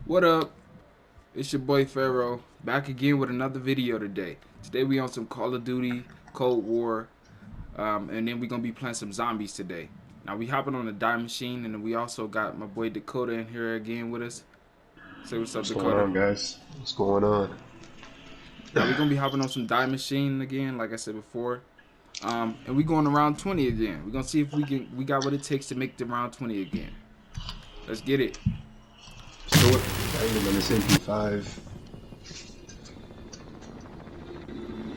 What up? It's your boy Pharaoh, back again with another video today. Today we on some Call of Duty, Cold War, and then we gonna be playing some zombies today. Now we hopping on the die machine, and then we also got my boy Dakota in here again with us. Say what's up, Dakota. What's going on, guys? What's going on? Now we gonna be hopping on some die machine again, like I said before, and we going to round 20 again. We gonna see if we got what it takes to make the round 20 again. Let's get it. So what? I'm on this MP5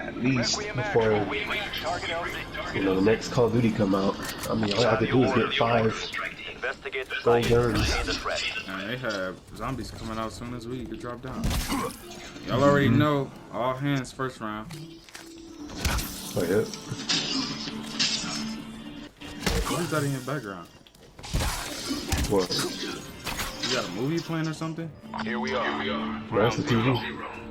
at least before the next Call of Duty come out. I mean, all I have to do is get 5 gold guns. Man, they have zombies coming out as soon as we get dropped down. Y'all already know, all hands first round. Oh yeah. What is that in your background? What? You got a movie playing or something? Here we are. No, that's the TV.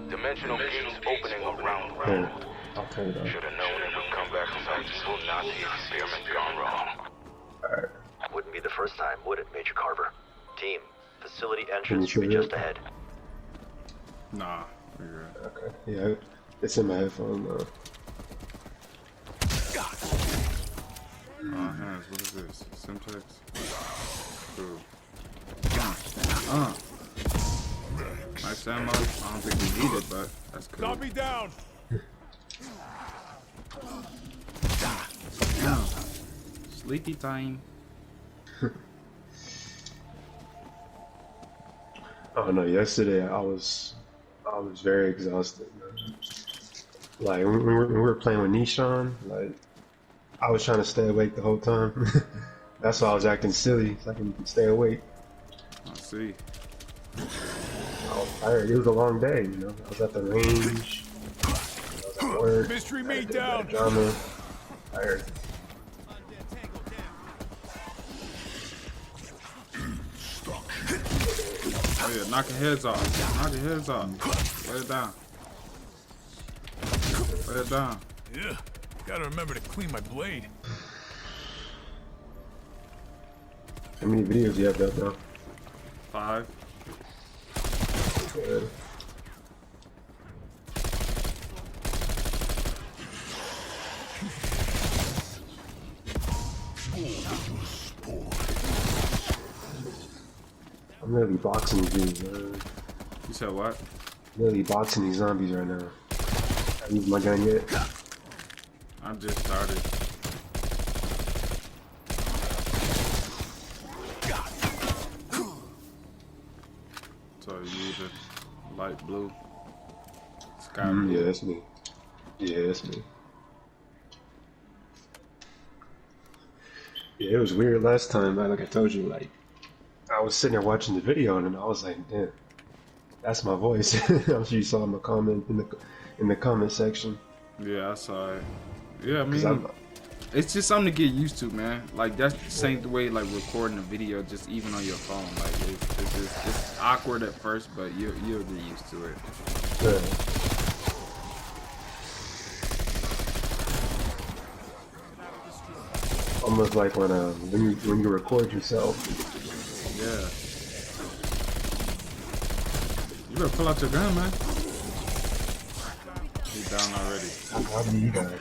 Dimensional gates opening around. Here, I'll turn it on. Should have known it would come back from this full Nazi experiment gone wrong. Alright. Wouldn't be the first time, would it, Major Carver? Team, facility entrance should be just ahead. Nah. We're good. Okay. Yeah, it's in my headphone though. Hands, what is this? Simtex? Cool. Nice ammo. I don't think we need it, but that's cool. Zombie down! Sleepy time. Oh no, yesterday I was very exhausted, man. Like when we were playing with Nishan, like I was trying to stay awake the whole time. That's why I was acting silly, so I can stay awake. I see. I was tired. It was a long day, you know. I was at the range. I was at work. Mystery meat down! Drama. Tired. Oh yeah, knock your heads off. Knock your heads off. Lay it down. Lay it down. Yeah, gotta remember to clean my blade. How many videos do you have up now? 5. Good. I'm really boxing these dudes, man. You said what? I'm really boxing these zombies right now. I used my gun yet. I just started. So you use a light blue. Sky blue. Yeah, that's me. Yeah, that's me. Yeah, it was weird last time, like I told you, like, I was sitting there watching the video and I was like, damn, that's my voice. I'm sure you saw my comment in the comment section. Yeah, I saw it. Yeah, I mean, it's just something to get used to, man. Like that's the same way like recording a video, just even on your phone. Like it's awkward at first, but you'll get used to it. Yeah. Almost like when you record yourself. Yeah. You better pull out your gun, man. He's down already. How do you guys?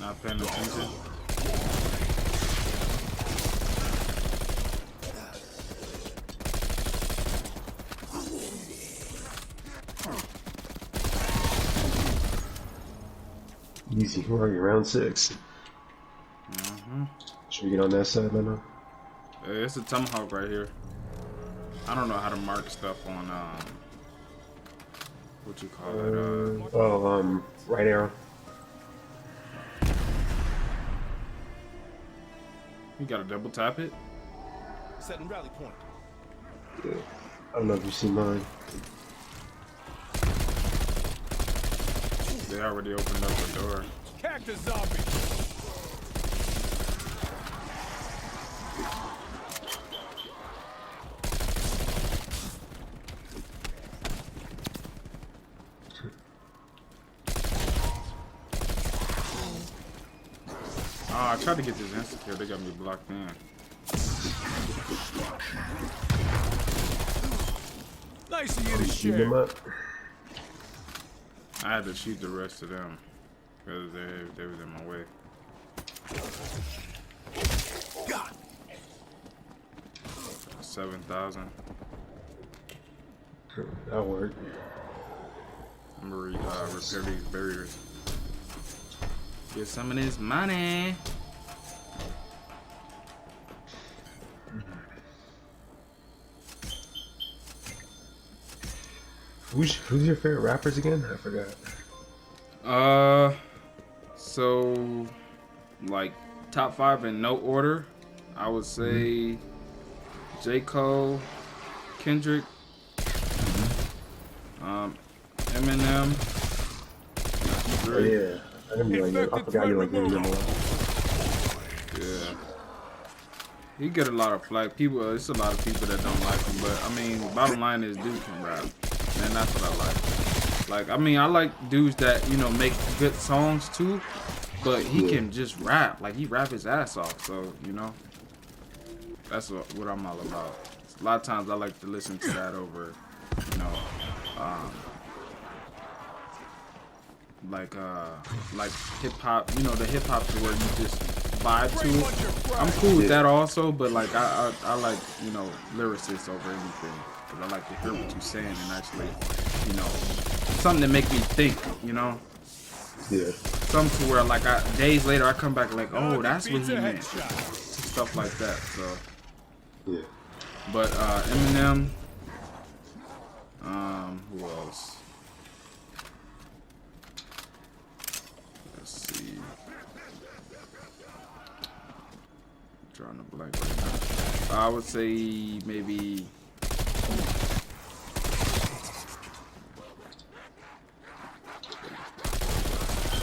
Not paying attention. Easy. We're already round 6. Should we get on that side right now? It's a tomahawk right here. I don't know how to mark stuff on what you call it? Right arrow. You gotta double tap it. Setting rally point. Yeah. I don't know if you see mine. They already opened up the door. Cactus zombie! I tried to get this insecure. They got me blocked in. Nice of you to Shoot them share. up. I had to shoot the rest of them because they was in my way. God. 7,000. That worked. I'm gonna repair these barriers. Get some of this money. Who's your favorite rappers again? I forgot. So like top 5 in no order, I would say J. Cole, Kendrick, Eminem. Oh, yeah. I didn't like him. I forgot you like Eminem a lot. Yeah. He get a lot of flack. People, it's a lot of people that don't like him, but I mean, bottom line is dude can rap, and that's what I like. Like, I mean, I like dudes that, you know, make good songs too, but he can just rap. Like, he rap his ass off. So, you know, that's what I'm all about. A lot of times I like to listen to that over, you know, like hip hop. You know, the hip hop to where you just vibe to it. I'm cool with that also, but like I like, you know, lyricists over anything. Cause I like to hear what you're saying and actually, you know, something to make me think, you know. Yeah. Something to where like days later I come back like, oh, that's what he meant. Stuff like that. So Yeah. but Eminem, who else? Let's see. Drawing a blank right now. I would say maybe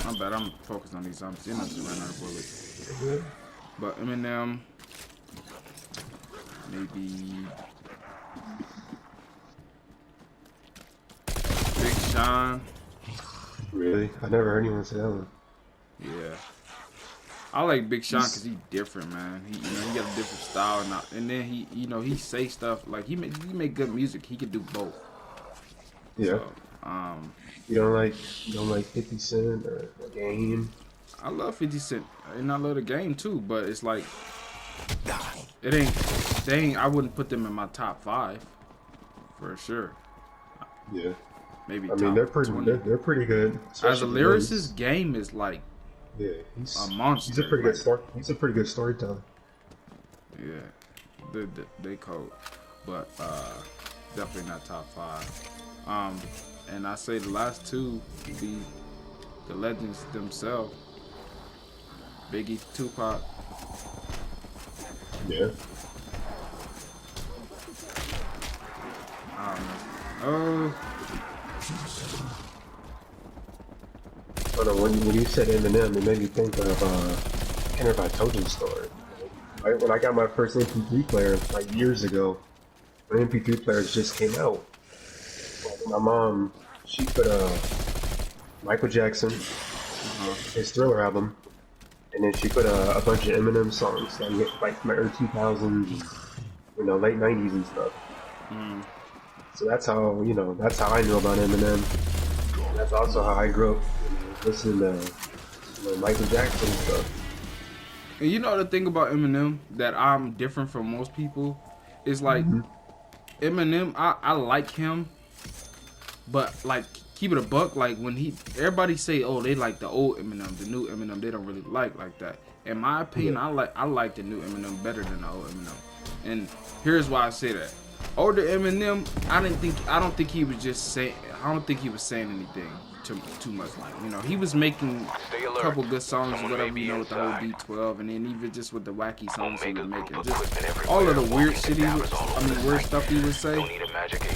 my bad, I'm focused on these zombies. They're not just running out of bullets. But Eminem, maybe Big Sean. Really? I never heard anyone say that one. Yeah. I like Big Sean because he's different, man. He, you know, he got a different style, and then he, you know, he say stuff like he make good music. He can do both. Yeah. So, You don't like 50 Cent or Game? I love 50 Cent, and I love the game too. But it's like it ain't. They ain't. I wouldn't put them in my top 5 for sure. Yeah. Maybe. I mean, they're pretty. 20. They're pretty good. As a lyricist, Game is like yeah, he's a monster. He's a pretty like, good story. He's a pretty good storyteller. Yeah, they cold, but definitely not top 5. And I say the last 2 would be the legends themselves, Biggie, Tupac. Yeah. I don't know. I don't know, when you said Eminem, it made me think of I can't remember if I told you the story. When I got my first MP3 player like years ago, when MP3 players just came out, my mom, she put Michael Jackson, his Thriller album, and then she put a bunch of Eminem songs like my early 2000s, you know, late 90s and stuff. So that's how, you know, that's how I knew about Eminem. That's also how I grew up, you know, listening to, you know, Michael Jackson and stuff. And you know the thing about Eminem that I'm different from most people is like Eminem. I like him, but like keep it a buck. Like when everybody say, oh, they like the old Eminem, the new Eminem, they don't really like that. In my opinion, I like the new Eminem better than the old Eminem. And here's why I say that. Older Eminem, I don't think he was just saying. I don't think he was saying anything too much. Like, you know, he was making a couple good songs, whatever, you know, with the whole D12, and then even just with the wacky songs he was making, just all of the weird shit weird stuff he would say.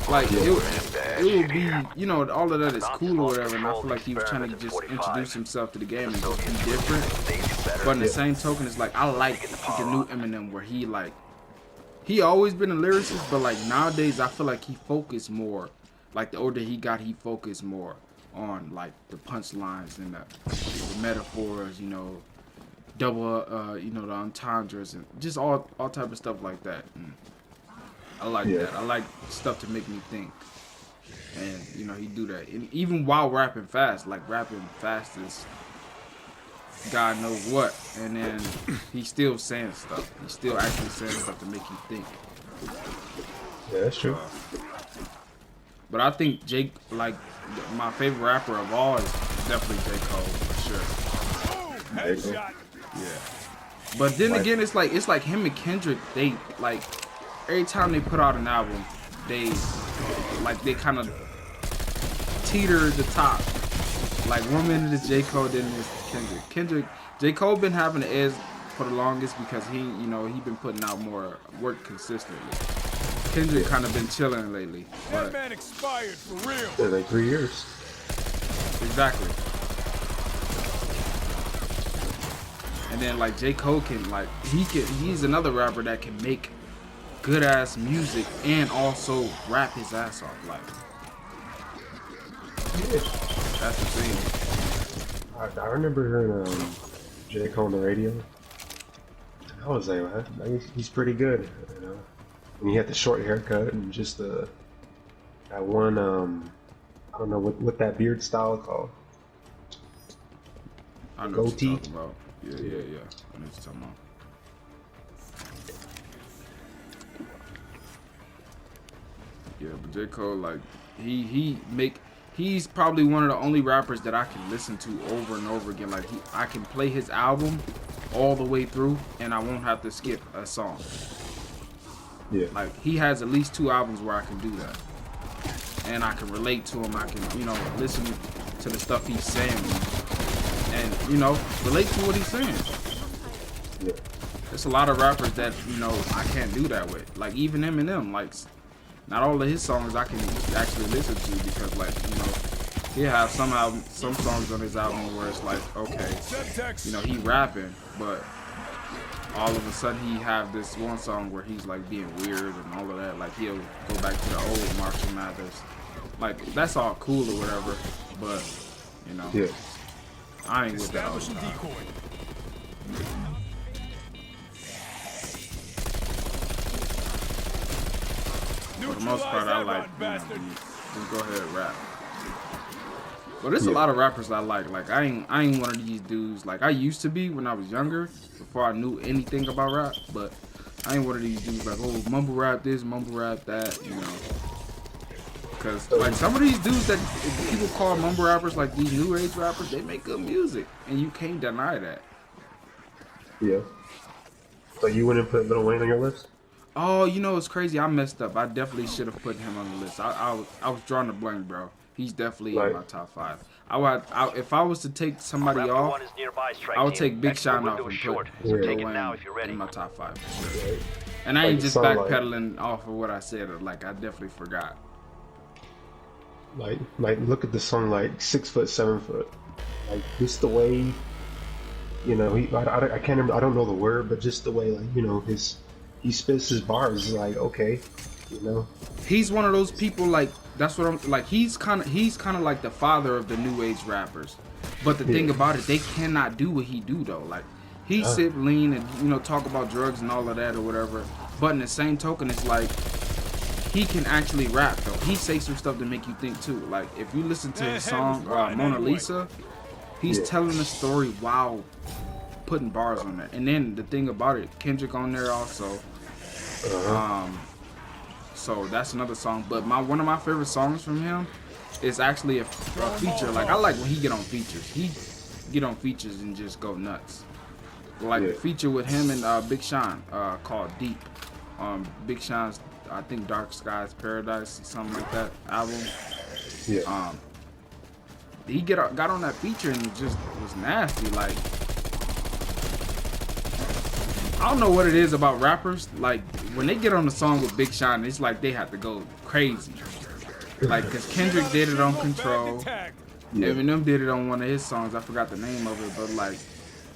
Like it would be, you know, all of that is cool or whatever. And I feel like he was trying to just introduce himself to the game and just be different. But in the same token, it's like I like the new Eminem where he always been a lyricist, but like nowadays I feel like he focused more. Like the older he got, he focused more on like the punchlines and the metaphors, you know, double, you know, the entendres and just all type of stuff like that. And I like that. I like stuff to make me think. And you know, he do that. And even while rapping fast, like rapping fast is God knows what. And then he's still saying stuff. He's still actually saying stuff to make you think. Yeah, that's true. But I think Jake, like my favorite rapper of all is definitely J. Cole for sure. Headshot. Yeah. But then again, it's like him and Kendrick. They like every time they put out an album, they kind of teeter the top. Like 1 minute is J. Cole, then it's Kendrick. J. Cole been having the edge for the longest because he been putting out more work consistently. Kendrick kind of been chilling lately. That man expired for real. Yeah, like 3 years. Exactly. And then like J. Cole can he's another rapper that can make good ass music and also rap his ass off. Like that's the thing. I remember hearing J. Cole on the radio. I was like, man, he's pretty good, you know. And he had the short haircut and just that one I don't know what that beard style is called. I know goatee. what you're talking about. Yeah. I know what you're talking about. Yeah, but J. Cole, like he's probably one of the only rappers that I can listen to over and over again. Like I can play his album all the way through and I won't have to skip a song. Yeah. Like he has at least 2 albums where I can do that. And I can relate to him. I can, you know, listen to the stuff he's saying and, you know, relate to what he's saying. Yeah. There's a lot of rappers that, you know, I can't do that with. Like even Eminem, like not all of his songs I can actually listen to because, like, you know, he'll have some songs on his album where it's like, okay, you know, he rapping, but all of a sudden he have this one song where he's like being weird and all of that. Like he'll go back to the old Marshall Mathers. Like that's all cool or whatever, but you know, Yeah. I ain't with that all the Establish a time. decoy. For the most part, I like, you know, bastard. just go ahead and rap. But there's a lot of rappers I like. Like I ain't one of these dudes. Like I used to be when I was younger, before I knew anything about rap. But I ain't one of these dudes like, oh, mumble rap this, mumble rap that, you know. Cause like some of these dudes that people call mumble rappers, like these new age rappers, they make good music, and you can't deny that. Yeah. So you wouldn't put Lil Wayne on your list? Oh, you know it's crazy. I messed up. I definitely should have put him on the list. I was drawing a blank, bro. He's definitely in my top 5. If I was to take somebody Raptor off, 1 is nearby, strike I would team. take Big Export Sean off window and is put short, so Lil take it Wayne now if you're ready. in my top 5 for sure. And I Like, ain't it just sound like- backpedaling off of what I said. Like I definitely forgot. Like look at the song like 6 foot, 7 foot. Like just the way, you know, I can't remember, I don't know the word, but just the way, like, you know, he spits his bars is like, okay, you know. He's one of those people, like, that's what I'm like. He's kind of like the father of the new age rappers. But the thing about it, they cannot do what he do though. Like he sip lean and, you know, talk about drugs and all of that or whatever. But in the same token, it's like he can actually rap though. He say some stuff to make you think too. Like if you listen to his song Mona Lisa, he's telling a story while putting bars on there. And then the thing about it, Kendrick on there also. So that's another song. But one of my favorite songs from him is actually a feature. Like I like when he get on features. He get on features and just go nuts. Like the feature with him and Big Sean called Deep. Big Sean's, I think, Dark Skies Paradise, something like that album. Yeah. He got on that feature and it just was nasty. Like I don't know what it is about rappers. Like when they get on the song with Big Sean, it's like they have to go crazy. Like cause Kendrick did it on Control. Eminem did it on one of his songs. I forgot the name of it, but like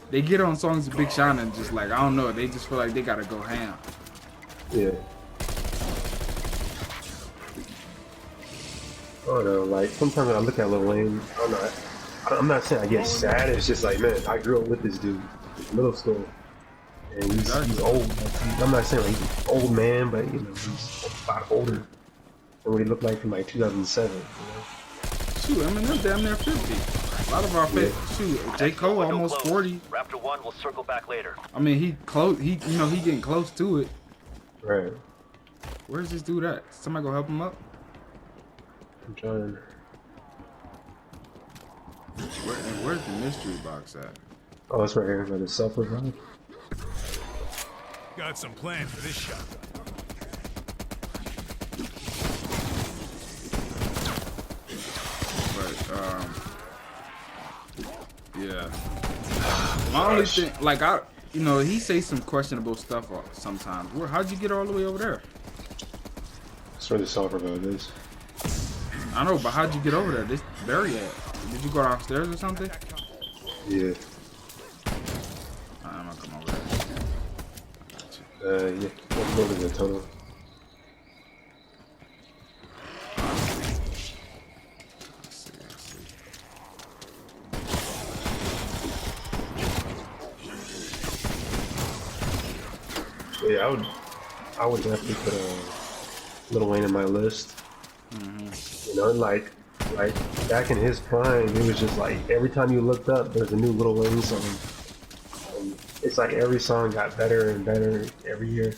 they get on songs with Big Sean and just like I don't know, they just feel like they gotta go ham. Yeah. I don't know, like sometimes when I look at Lil Wayne, I'm not saying I get sad. It's just like, man, I grew up with this dude. middle school, and he's old. Like, I'm not saying like he's an old man, but you know he's a lot older than what he looked like in like 2007. You know? Shoot, I mean they're damn near 50. A lot of our shoot, J. Cole almost 40. Raptor 1 will circle back later. I mean he close. He getting close to it. Right. Where's this dude at? Somebody go help him up. I'm trying. Where's the mystery box at? Oh, it's right here by the self-revive. Got some plans for this shot. But yeah. My only thing, like he say some questionable stuff sometimes. How'd you get all the way over there? That's where the self-revive is. I know, but how'd you get over there? This very at. Did you go downstairs or something? Yeah. I'm gonna come over there. I got you. Yeah. Let's go to the tunnel. I see. Yeah, I would definitely put Lil Wayne in my list. You know, like back in his prime, it was just like every time you looked up, there's a new Lil Wayne song. And it's like every song got better and better every year.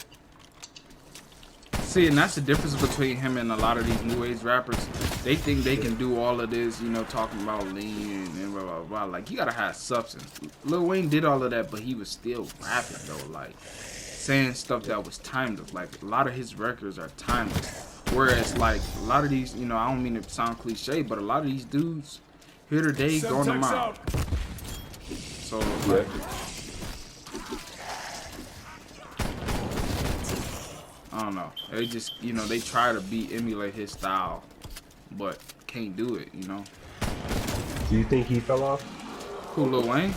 See, and that's the difference between him and a lot of these new age rappers. They think they can do all of this, talking about lean and blah blah blah. Like you gotta have substance. Lil Wayne did all of that, but he was still rapping though, like saying stuff that was timeless. Like a lot of his records are timeless. Whereas like a lot of these, I don't mean to sound cliche, but a lot of these dudes here today going to mile. So like, I don't know. They just, they try to emulate his style, but can't do it. Do you think he fell off? Who, Lil Wayne?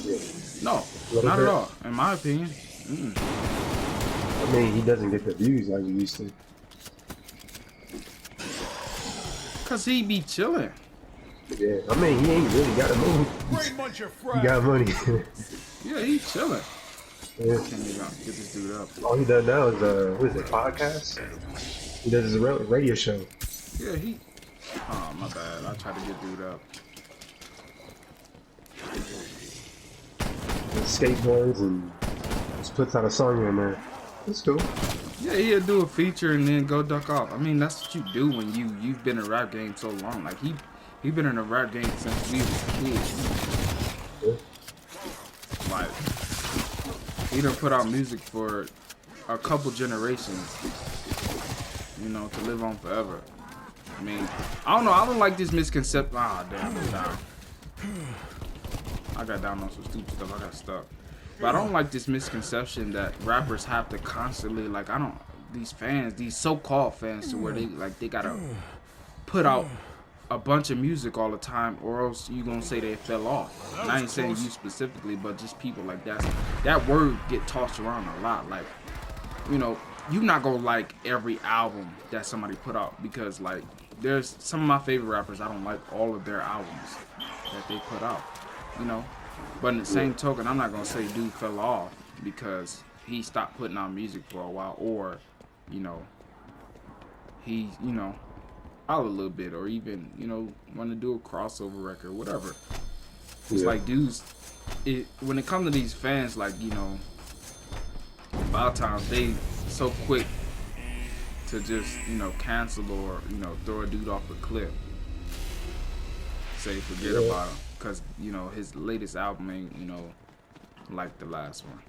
Yeah. No, not at all. In my opinion. I mean, he doesn't get the views like he used to. Cause he be chilling. Yeah, I mean, he ain't really got to move. Great bunch of He got money. Yeah, he chilling. Yeah. Can't even get this dude up. All he does now is what is it, podcast? He does his radio show. Yeah, oh, my bad. I tried to get dude up. He skateboards and just puts out a song in there. That's cool. Yeah, he'll do a feature and then go duck off. I mean, that's what you do when you've been in the rap game so long. Like he been in the rap game since we was kids. Yeah. Like he done put out music for a couple generations, to live on forever. I mean, I don't know. I don't like this misconception. Ah, damn, I'm down. I got down on some stupid stuff. I got stuck. But I don't like this misconception that rappers have to constantly, like, these fans, these so-called fans, to where they gotta put out a bunch of music all the time, or else you gonna say they fell off. And I ain't saying you specifically, but just people like that word get tossed around a lot. Like, you not gonna like every album that somebody put out, because like there's some of my favorite rappers, I don't like all of their albums that they put out, But in the same token, I'm not gonna say dude fell off because he stopped putting out music for a while, or he out a little bit, or even want to do a crossover record, whatever. It's like dudes, when it comes to these fans, like a lot of times they so quick to just cancel or throw a dude off a cliff, say forget about him. Because, his latest album ain't, like the last one.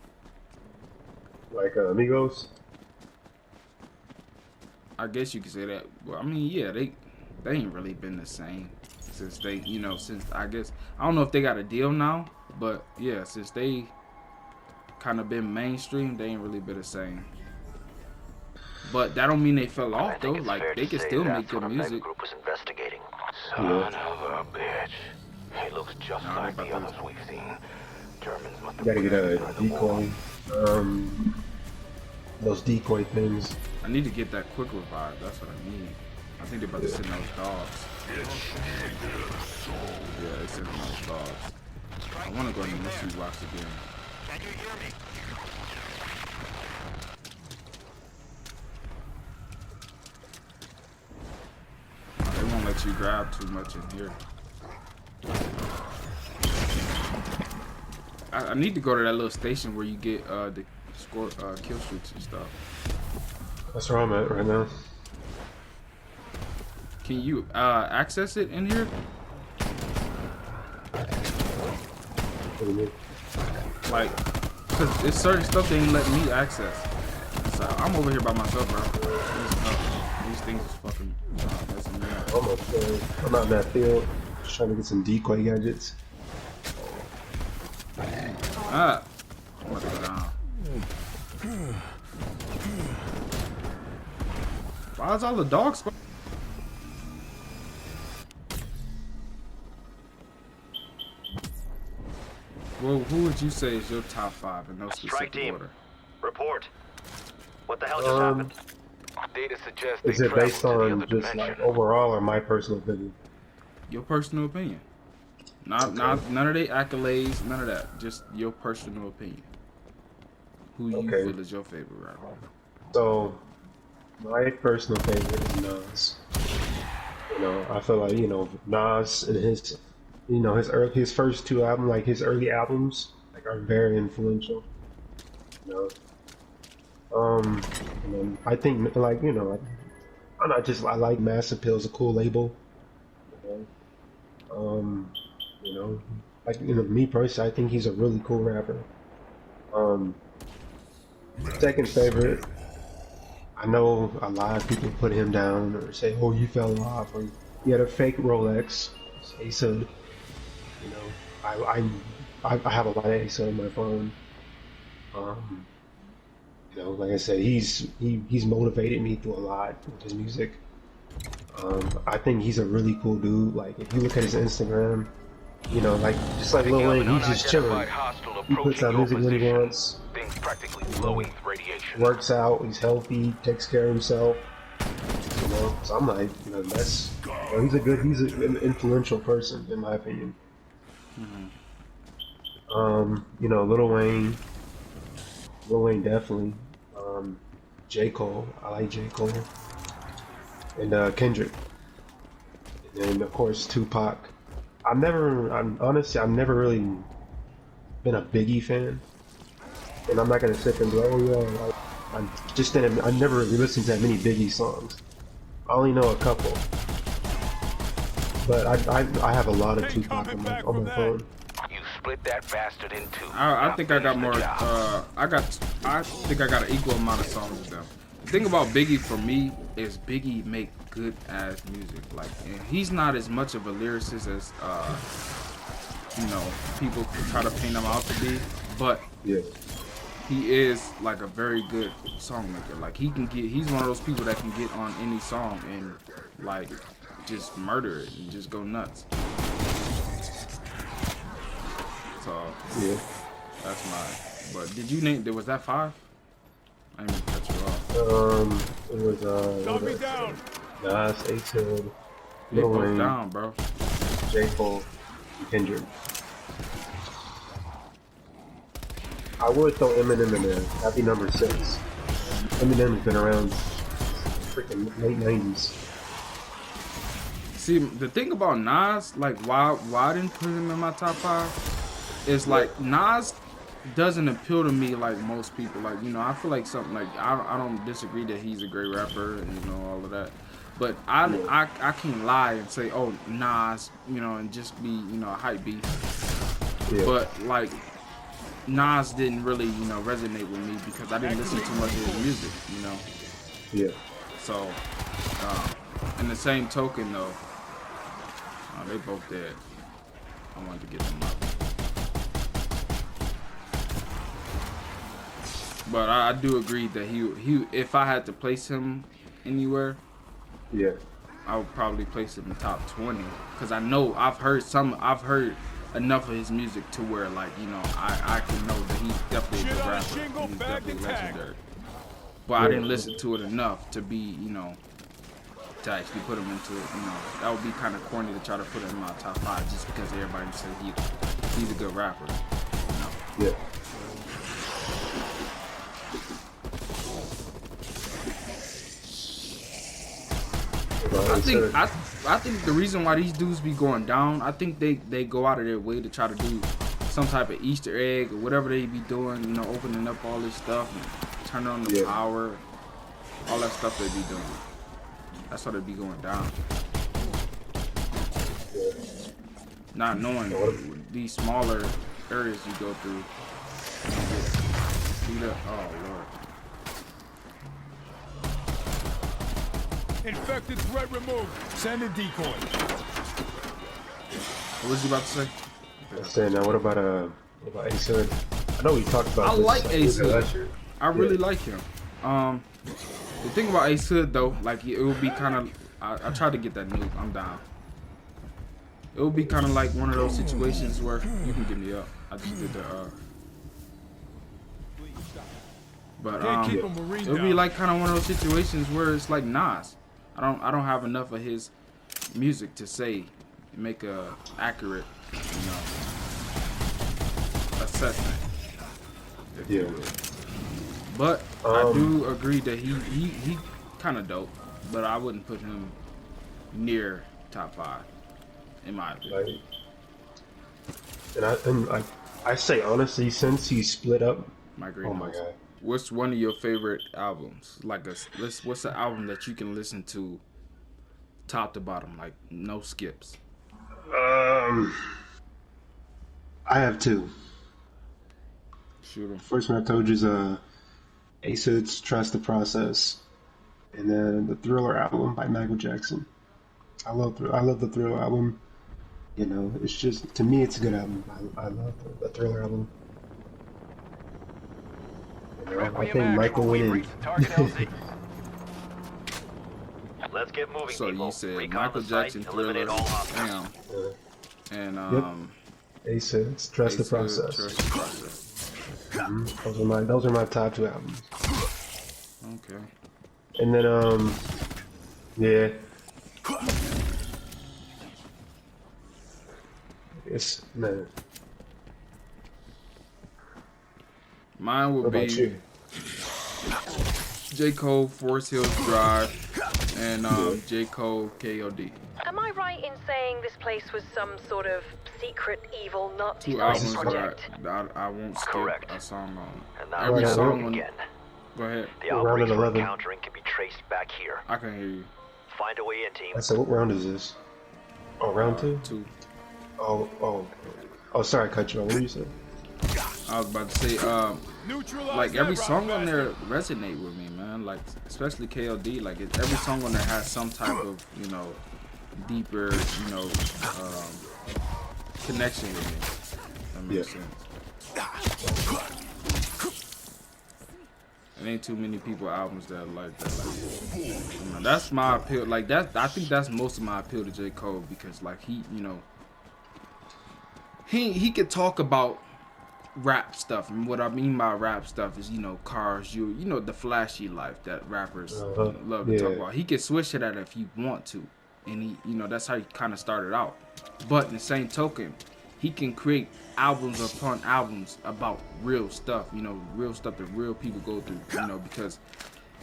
Like Amigos? I guess you could say that. Well, I mean, yeah, they ain't really been the same since they, since I guess, I don't know if they got a deal now, but yeah, since they kind of been mainstream, they ain't really been the same. But that don't mean they fell off, though. Like, they can still make good music. Group was investigating. Son of a bitch. He looks just like the others we've seen. Germans must have Gotta get a decoy. Those decoy things. I need to get that quick revive. That's what I need. I think they're about to send those dogs. Yeah, they sent those dogs. I want to go in the mystery box again. you hear me? They won't let you grab too much in here. I need to go to that little station where you get the score kill streaks and stuff. That's where I'm at right now. Can you access it in here? What do you mean? Like, cause it's certain stuff they ain't letting me access. So I'm over here by myself, bro. These things is fucking messing me up. Almost there. I'm out in that field, just trying to get some decoy gadgets. Ah, I'm about to go down. Why is all the dogs? Well, who would you say is your top 5 in no Strike specific team. order? Report. What the hell just happened? Data suggests they Is it based traveled to the on other just dimension. like overall or my personal opinion? Your personal opinion. Not none of the accolades, none of that. Just your personal opinion. Who you Okay. feel is your favorite rapper? So, my personal favorite is Nas. You know, I feel like, you know, Nas and his, you know, his first 2 albums, like his early albums, like are very influential. You know, and then I think like, you know, I like Mass Appeal is a cool label. You know, you know, like, you know, me personally, I think he's a really cool rapper. Second favorite, I know a lot of people put him down or say, "Oh, you fell off," or he had a fake Rolex. Asa, you know, I have a lot of Asa on my phone. You know, like I said, he's motivated me through a lot with his music. I think he's a really cool dude. Like if you look at his Instagram, you know, like just like Lil Wayne, he's just chilling. He puts out music when he wants. Things practically glowing with radiation. Works out, he's healthy, takes care of himself. You know, so I'm like, you know, that's, you know, he's an influential person in my opinion. You know, Lil Wayne definitely. J. Cole, I like J. Cole, and Kendrick, and then of course Tupac. I've never really been a Biggie fan. And I'm not gonna sit there and be like, oh yeah, I never really listened to that many Biggie songs. I only know a couple. But I have a lot of Tupac on my phone. You split that bastard in 2. I think I got more. I think I got an equal amount of songs with them. The thing about Biggie for me is Biggie make good ass music. Like, and he's not as much of a lyricist as you know, people try to paint him out to be. But Yeah. he is like a very good song maker. Like he's one of those people that can get on any song and like just murder it and just go nuts. So Yeah. that's mine. But did you name? Was that 5? I didn't cut you off. It was Zombie down. Nas, A-Tib, They Lil both Wayne, down, bro. J. Cole, and Kendrick. I would throw Eminem in there. That'd be number 6. Eminem's been around freaking late 90s. See, the thing about Nas, like why I didn't put him in my top 5 is like Nas doesn't appeal to me like most people. Like, you know, I feel like something like I don't disagree that he's a great rapper and you know all of that. But I can't lie and say, oh, Nas, you know, and just be, you know, a hype beast. Yeah. But like Nas didn't really, you know, resonate with me because I didn't listen too much of his music, you know. Yeah. So, in the same token though, they both dead. I wanted to get them up. But I do agree that he if I had to place him anywhere, Yeah. I would probably place him in top 20 because I know I've heard enough of his music to where, like, you know, I can know that he's definitely a good rapper. He's definitely legendary. But I didn't listen to it enough to be, you know, to actually put him into it. You know, that would be kind of corny to try to put him in my top 5 just because everybody said he's a good rapper. You know? Yeah. I think the reason why these dudes be going down, I think they go out of their way to try to do some type of Easter egg or whatever they be doing, you know, opening up all this stuff and turning on the power, all that stuff they be doing. That's how they be going down. Not knowing these smaller areas you go through. See that? Oh Lord. Infected threat removed. Send a decoy. What was you about to say? I'm saying now, what about Ace Hood? I know we talked about I this. like Ace Hood. last year. I really like him. The thing about Ace Hood though, like it would be kind of, I tried to get that nuke. I'm down. It would be kind of like one of those situations where you can get me up. I just did the but it would be like kind of one of those situations where it's like Nas. I don't have enough of his music to say make a accurate, you know, assessment. Yeah. But I do agree that he kind of dope, but I wouldn't put him near top 5 in my opinion. Like, and I say honestly, since he split up, My oh my god. What's one of your favorite albums? Like what's an album that you can listen to top to bottom, like no skips? I have 2. Shoot 'em. First one I told you is Ace Hood's Trust the Process, and then the Thriller album by Michael Jackson. I love the Thriller album. You know, it's just, to me, it's a good album. I love the Thriller album. You know, I think Michael went in. Let's get moving, So people. you said Recon Michael the site, Jackson, eliminate Thriller, all hostiles. and Yep. Ace Hood's Trust the Ace Hood, Process. Trust the Process. Those are my top 2 albums. Okay. And then yeah. It's man. Mine would What about be you? J. Cole, Forest Hills Drive, and J. Cole, KOD. Am I right in saying this place was some sort of secret evil Nazi 2 albums project? that I won't skip Correct. a song on. And now Every we're song on. again. Go ahead. The We're round outbreaks at we're 11. encountering can be traced back here. I can hear you. Find a way in, team. I said, what round is this? Oh, round 2? 2. Oh, sorry, I cut you off. What did you say? I was about to say, Neutralize like that every route song on faster. there resonate with me, man. Like especially KOD, like every song on there has some type of, you know, deeper, you know, connection with me. That makes sense. It ain't too many people albums that are like that. Like, you know, that's my appeal. Like that, I think that's most of my appeal to J. Cole because like he, you know, he could talk about rap stuff, and what I mean by rap stuff is, you know, cars, you know, the flashy life that rappers love to talk about. He can switch to that if he want to, and he, you know, that's how he kind of started out. But in the same token, he can create albums upon albums about real stuff, you know, real stuff that real people go through, you know, because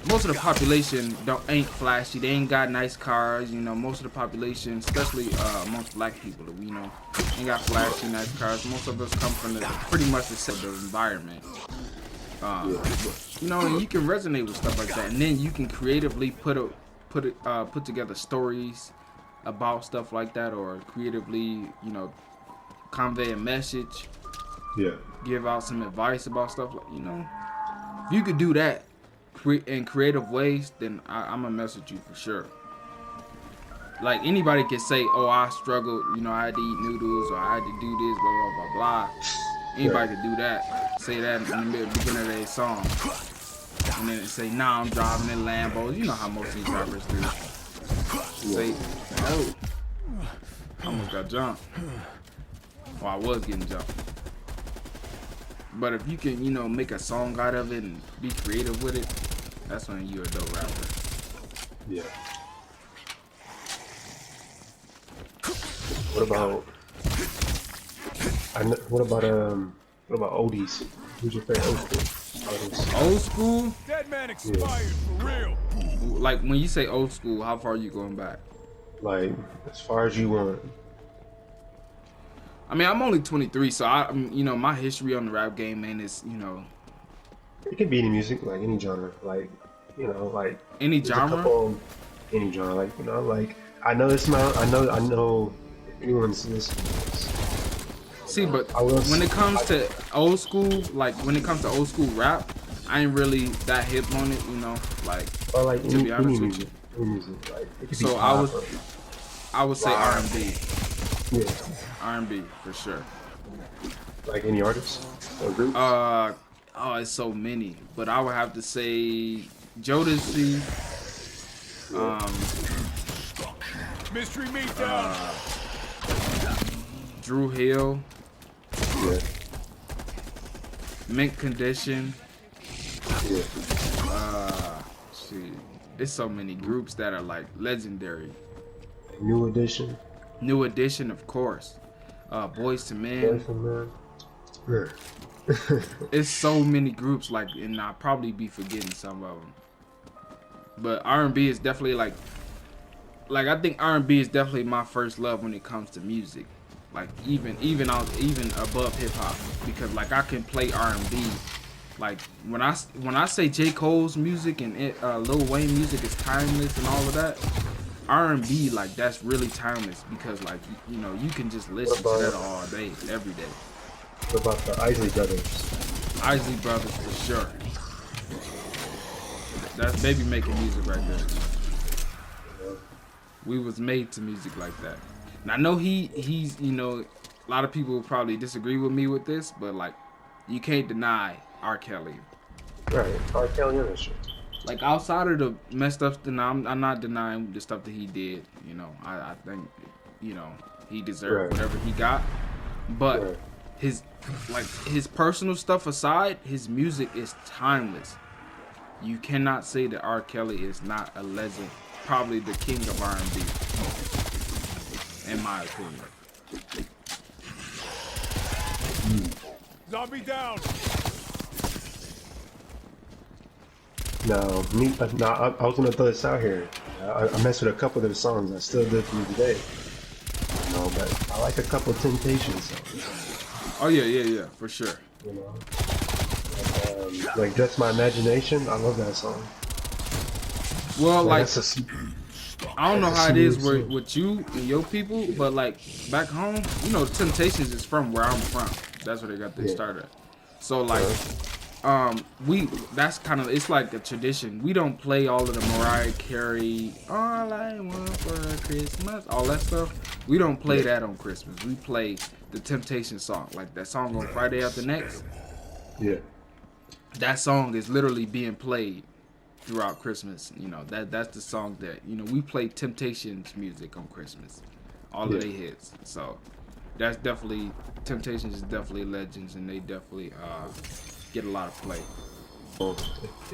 most of the population ain't flashy. They ain't got nice cars, you know. Most of the population, especially amongst black people, you know, ain't got flashy, nice cars. Most of us come from pretty much the set of environment. You know, and you can resonate with stuff like that, and then you can creatively put together stories about stuff like that, or creatively, you know, convey a message. Yeah. Give out some advice about stuff, like, you know. If you could do that in creative ways, then I'm gonna mess with you for sure. Like anybody can say, "Oh, I struggled, you know, I had to eat noodles, or I had to do this, blah blah blah blah." Anybody could do that. Say that in the beginning of their song, and then say, "Nah, I'm driving in Lambos." You know how most of these rappers do. Say, "Oh, I almost got jumped." Or I was getting jumped. But if you can, you know, make a song out of it and be creative with it, that's when you're a dope rapper. Yeah. What about oldies? Who's your favorite old school artist? Old school? Dead man expired for real. Like when you say old school, how far are you going back? Like as far as you want. I mean, I'm only 23, so you know, my history on the rap game, man, is, you know, It could be any music, like any genre, like you know, like any there's genre. a couple, any genre, like you know, like I know this amount. I know if anyone's listening to this. See, but I will when it comes I- to old school, like when it comes to old school rap, I ain't really that hip on it, you know, like or like to be honest with music, any music, like it could So be I pop was- or- I would say Wow. R&B, yeah, R&B for sure. like any artist or group. Oh, it's so many, but I would have to say Jodeci, Mystery meat down. Drew Hill, Yeah, Mint Condition. yeah, Shit, it's so many groups that are like legendary. New Edition. New Edition, of course. Boys to Men. Boyfriend, man. Yeah. It's so many groups, like, and I'll probably be forgetting some of them. But R&B is definitely like I think R&B is definitely my first love when it comes to music. Like even above hip hop, because like I can play R&B. Like when I say J. Cole's music and Lil Wayne music is timeless and all of that, R&B, like that's really timeless, because like you know, you can just listen to that all day, every day. What about the Isley Brothers? Isley Brothers for sure. That's baby making music right there. We was made to music like that. And I know he's you know, a lot of people will probably disagree with me with this, but like you can't deny R. Kelly. Right, R. Kelly and that shit. Like outside of the messed up stuff, I'm not denying the stuff that he did. You know, I think, you know, he deserved Right. whatever he got. But Right. his personal stuff aside, his music is timeless. You cannot say that R. Kelly is not a legend. Probably the king of R&B, in my opinion. Zombie down. No, I was gonna throw this out here. I messed with a couple of their songs. I still do for you today. You know, but I like a couple of Temptations songs. Oh yeah, for sure. You know, like Just My Imagination. I love that song. Well, like that's I don't know that's a how it is smooth with you and your people, but like back home, you know, Temptations is from where I'm from. That's where they got their start at. So like, that's kind of, it's like a tradition. We don't play all of the Mariah Carey, All I Want for Christmas, all that stuff. We don't play that on Christmas. We play the Temptation song, like that song on Friday After Next. Yeah. That song is literally being played throughout Christmas. You know, that's the song that, you know, we play Temptations music on Christmas, all of their hits. So that's definitely, Temptations is definitely legends, and they definitely get a lot of play.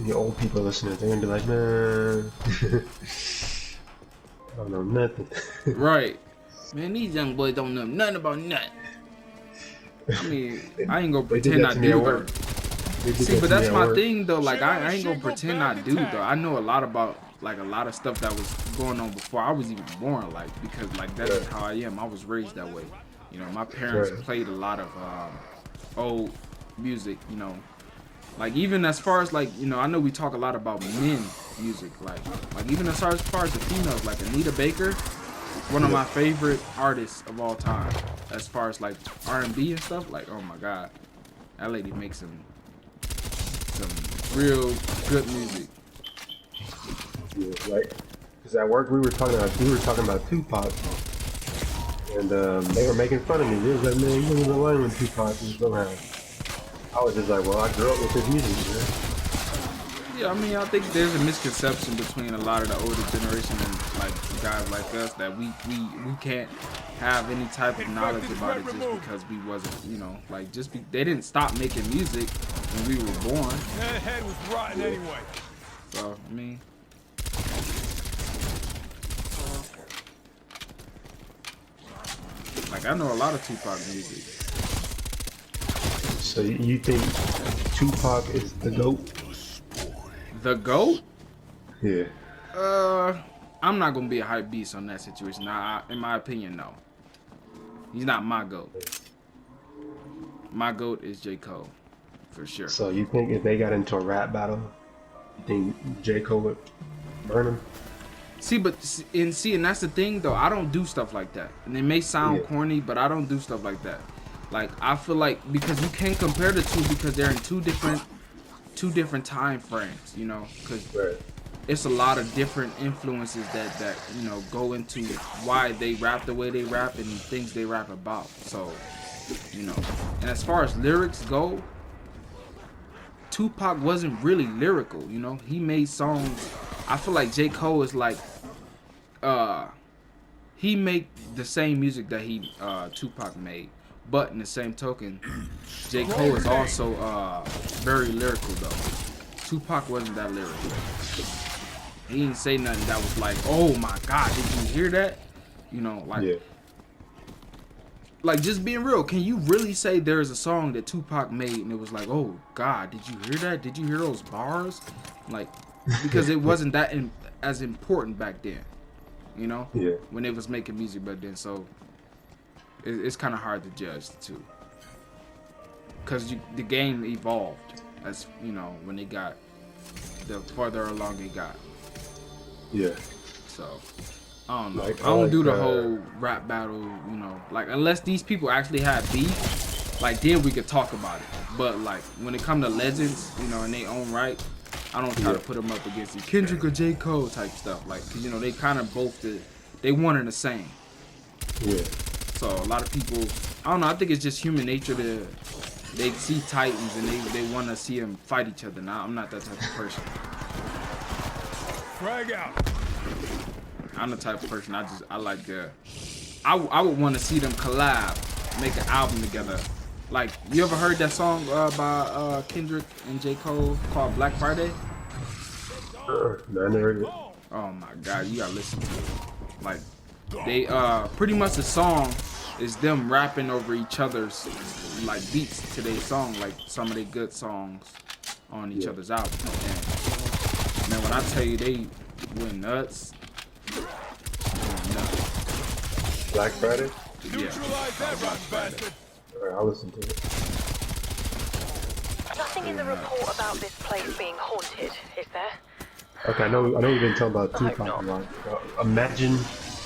The old people listening, they're gonna be like, man, I don't know nothing. Right, man, these young boys don't know nothing about nothing. I mean, I ain't gonna They did pretend that I to me at do work. though. They did See, that but to me that's at my work. thing though. Like Shit on I the ain't gonna shingle, pretend back I do attack. though. I know a lot about like a lot of stuff that was going on before I was even born. Like because like that's just how I am. I was raised that way. You know, my parents Right. played a lot of old music. You know, like even as far as like, you know, I know we talk a lot about men music. Like even as far as the females, like Anita Baker, one of my favorite artists of all time. As far as like R&B and stuff, like oh my god, that lady makes some real good music. Yeah, like, cause at work we were talking about Tupac, and they were making fun of me. They was like, man, you was alone when Tupac was around. I was just like, well, I grew up with his music, man. Yeah, I mean, I think there's a misconception between a lot of the older generation and like guys like us that we can't have any type of knowledge about it just because we wasn't, you know, like they didn't stop making music when we were born. That head was rotten anyway. So I mean, like I know a lot of Tupac music. So you think Tupac is the GOAT? The GOAT? Yeah. I'm not gonna be a hype beast on that situation. In my opinion, no. He's not my GOAT. My GOAT is J. Cole, for sure. So you think if they got into a rap battle, you think J. Cole would burn him? And that's the thing though. I don't do stuff like that, and it may sound corny, but I don't do stuff like that. Like I feel like because you can't compare the two because they're in two different time frames, you know, because it's a lot of different influences that you know go into why they rap the way they rap and things they rap about. So, you know, and as far as lyrics go, Tupac wasn't really lyrical, you know. He made songs. I feel like J. Cole is like he made the same music that Tupac made, but in the same token, J. Cole is also very lyrical though. Tupac wasn't that lyrical. He didn't say nothing that was like, oh my god, did you hear that? You know, like like just being real, can you really say there's a song that Tupac made and it was like, oh god, did you hear that? Did you hear those bars? Like, because it wasn't that as important back then, you know, when they was making music back then. So it's kind of hard to judge the two, because the game evolved as, you know, when they got the farther along they got. So I don't know. Like, I don't do the whole rap battle, you know, like unless these people actually had beef, like then we could talk about it. But like when it come to legends, you know, in their own right, I don't try to put them up against the Kendrick or J. Cole type stuff. Like, 'cause, you know, they kind of both they one and the same. So a lot of people, I don't know. I think it's just human nature they see Titans and they want to see them fight each other. Now I'm not that type of person. Frag out. I'm the type of person I like I would want to see them collab, make an album together. Like, you ever heard that song by Kendrick and J. Cole called Black Friday? No, I never heard it. Oh my god, you gotta listen to it. Like, they pretty much the song is them rapping over each other's like beats to their song, like some of their good songs on each other's album. And man, when I tell you they went nuts. Black Friday? Neutralize that rotten bastard. Alright, I'll listen to it. Nothing in the report about this place being haunted, is there? Okay, I know you've been talking about Tupac a lot. Imagine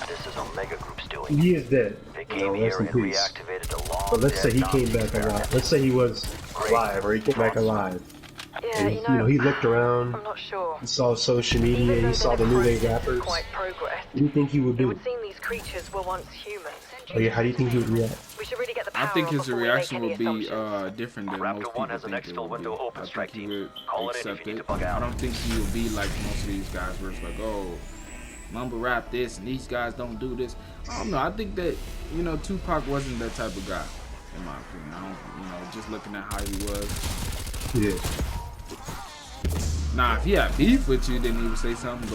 This is Omega Group's doing. he is dead. They You came know, here rest in and peace. reactivated a long But let's say he dead came zombie back alive. experiment. Let's say he was alive, or he came back alive. Yeah, And, you you know, he looked around, I'm not sure. he saw social media, Even though he saw the the new wave necrosis is rappers. quite progressed, What do you think he would it do? would seem these creatures were once human. Oh yeah, how do you think he would react? We should really get the I power think on his before we make reaction any would be assumptions. different than Raptor most 1 people has an think it exfil would window be. open, I strike think he team. would Call it in if accept you need it. to bug out. I don't think he would be like most of these guys where it's like, oh, mumble rap this and these guys don't do this. I don't know. I think that, you know, Tupac wasn't that type of guy, in my opinion. I don't, you know, just looking at how he was. Yeah. Nah, if he had beef with you, then he would say something.